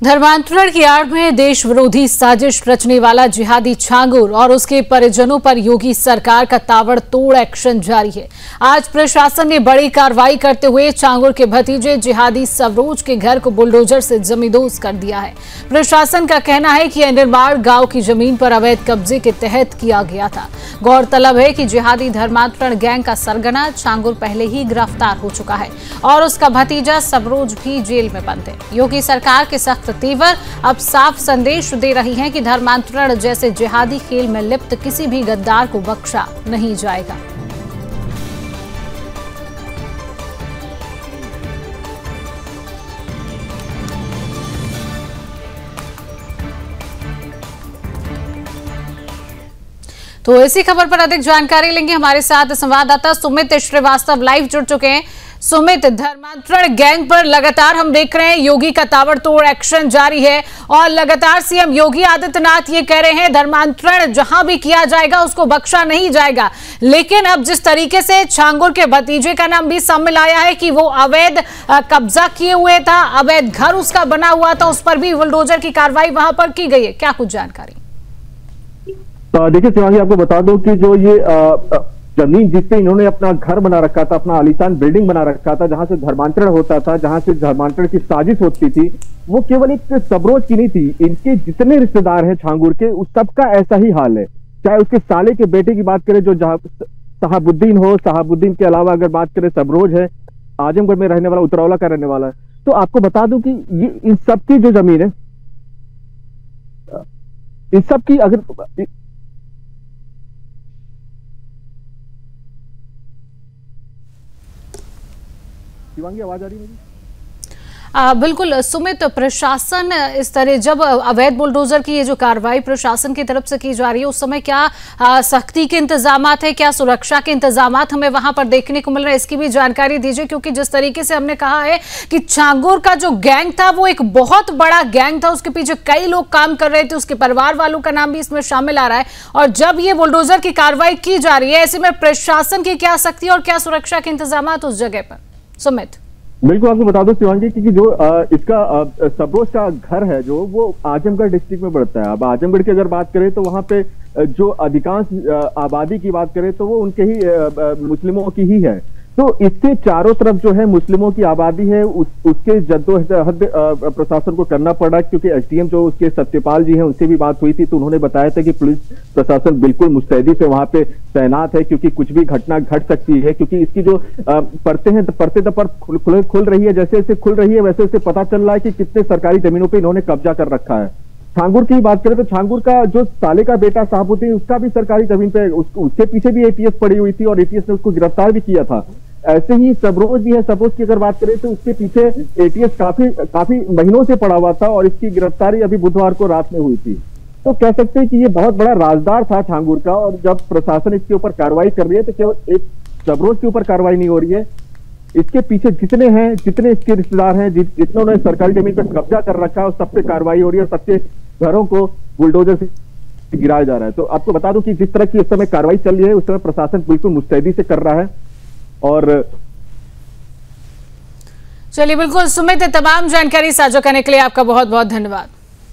धर्मांतरण की आड़ में देश विरोधी साजिश रचने वाला जिहादी छांगुर और उसके परिजनों पर योगी सरकार का ताबड़तोड़ एक्शन जारी है। आज प्रशासन ने बड़ी कार्रवाई करते हुए छांगुर के भतीजे जिहादी सवरोज के घर को बुलडोजर से जमींदोज कर दिया है। प्रशासन का कहना है कि यह निर्माण गांव की जमीन पर अवैध कब्जे के तहत किया गया था। गौरतलब है कि जिहादी धर्मांतरण गैंग का सरगना छांगुर पहले ही गिरफ्तार हो चुका है और उसका भतीजा सवरोज भी जेल में बंद है। योगी सरकार के सख्त तेवर अब साफ संदेश दे रही हैं कि धर्मांतरण जैसे जिहादी खेल में लिप्त किसी भी गद्दार को बख्शा नहीं जाएगा। तो इसी खबर पर अधिक जानकारी लेंगे। हमारे साथ संवाददाता सुमित श्रीवास्तव लाइव जुड़ चुके हैं। सुमित, धर्मांतरण गैंग पर लगातार हम देख रहे हैं योगी का ताबड़तोड़ एक्शन जारी है और लगातार सीएम योगी आदित्यनाथ ये कह रहे हैं धर्मांतरण जहां भी किया जाएगा उसको बख्शा नहीं जाएगा। लेकिन अब जिस तरीके से छांगुर के भतीजे का नाम भी सामने आया है कि वो अवैध कब्जा किए हुए था, अवैध घर उसका बना हुआ था, उस पर भी बुलडोजर की कार्रवाई वहां पर की गई है, क्या कुछ जानकारी? देखिए शिवांगी, आपको बता दूं कि जो ये जमीन जिससे इन्होंने अपना घर बना रखा था, अपना आलीशान बिल्डिंग बना रखा था, जहां से धर्मांतरण होता था, जहां से धर्मांतरण की साजिश होती थी, वो केवल एक सवरोज की नहीं थी। इनके जितने रिश्तेदार हैं छांगुर के, उस सबका ऐसा ही हाल है। चाहे उसके साले के बेटे की बात करें जो शहाबुद्दीन हो, शहाबुद्दीन के अलावा अगर बात करें सवरोज है, आजमगढ़ में रहने वाला, उतरौला का रहने वाला है। तो आपको बता दूं कि ये इन सबकी जो जमीन है, इन सबकी अगर शिवांगी आवाज आ रही है मेरी? बिल्कुल सुमित, प्रशासन इस तरह जब अवैध बुलडोजर की ये जो कार्रवाई प्रशासन की तरफ से की जा रही है, उस समय क्या सख्ती के इंतजामात है, क्या सुरक्षा के इंतजामात हमें वहां पर देखने को मिल रहे हैं, इसकी भी जानकारी दीजिए। क्योंकि जिस तरीके से हमने कहा है कि छांगुर का जो गैंग था वो एक बहुत बड़ा गैंग था, उसके पीछे कई लोग काम कर रहे थे, उसके परिवार वालों का नाम भी इसमें शामिल आ रहा है। और जब ये बुलडोजर की कार्रवाई की जा रही है, ऐसे में प्रशासन की क्या सख्ती और क्या सुरक्षा के इंतजामात उस जगह पर? सुमित, बिल्कुल आपको बता दो शिवांगी कि जो इसका सवरोज का घर है जो वो आजमगढ़ डिस्ट्रिक्ट में पड़ता है। अब आजमगढ़ की अगर बात करें तो वहां पे जो अधिकांश आबादी की बात करें तो वो उनके ही मुस्लिमों की ही है। तो इसके चारों तरफ जो है मुस्लिमों की आबादी है, उसके जद्दोजहद प्रशासन को करना पड़ा। क्योंकि एसडीएम जो उसके सत्यपाल जी हैं उनसे भी बात हुई थी तो उन्होंने बताया था कि पुलिस प्रशासन बिल्कुल मुस्तैदी से वहां पे तैनात है, क्योंकि कुछ भी घटना घट सकती है। क्योंकि इसकी जो परते खुल रही है, जैसे जैसे खुल रही है वैसे वैसे पता चल रहा है कि कितने सरकारी जमीनों पर इन्होंने कब्जा कर रखा है। छांगुर की बात करें तो छांगुर का जो साले का बेटा शहाबुद्दीन, उसका भी सरकारी जमीन पे उसके पीछे भी एटीएस पड़ी हुई थी और एटीएस ने उसको गिरफ्तार भी किया था। ऐसे ही सवरोज भी है। सवरोज की अगर बात करें तो उसके पीछे एटीएस काफी महीनों से पड़ा हुआ था और इसकी गिरफ्तारी अभी बुधवार को रात में हुई थी। तो कह सकते हैं कि ये बहुत बड़ा राजदार था छांगुर का। और जब प्रशासन इसके ऊपर कार्रवाई कर रही है तो केवल एक सवरोज के ऊपर कार्रवाई नहीं हो रही है, इसके पीछे जितने हैं, जितने इसके रिश्तेदार हैं, जितने उन्होंने सरकारी जमीन पर कब्जा कर रखा है, उस सब पे कार्रवाई हो रही है और सबके घरों को बुलडोजर से गिराया जा रहा है। तो आपको बता दूं कि जिस तरह की इस समय कार्रवाई चल रही है उस समय प्रशासन बिल्कुल मुस्तैदी से कर रहा है। और चलिए, बिल्कुल सुमित, तमाम जानकारी साझा करने के लिए आपका बहुत बहुत धन्यवाद।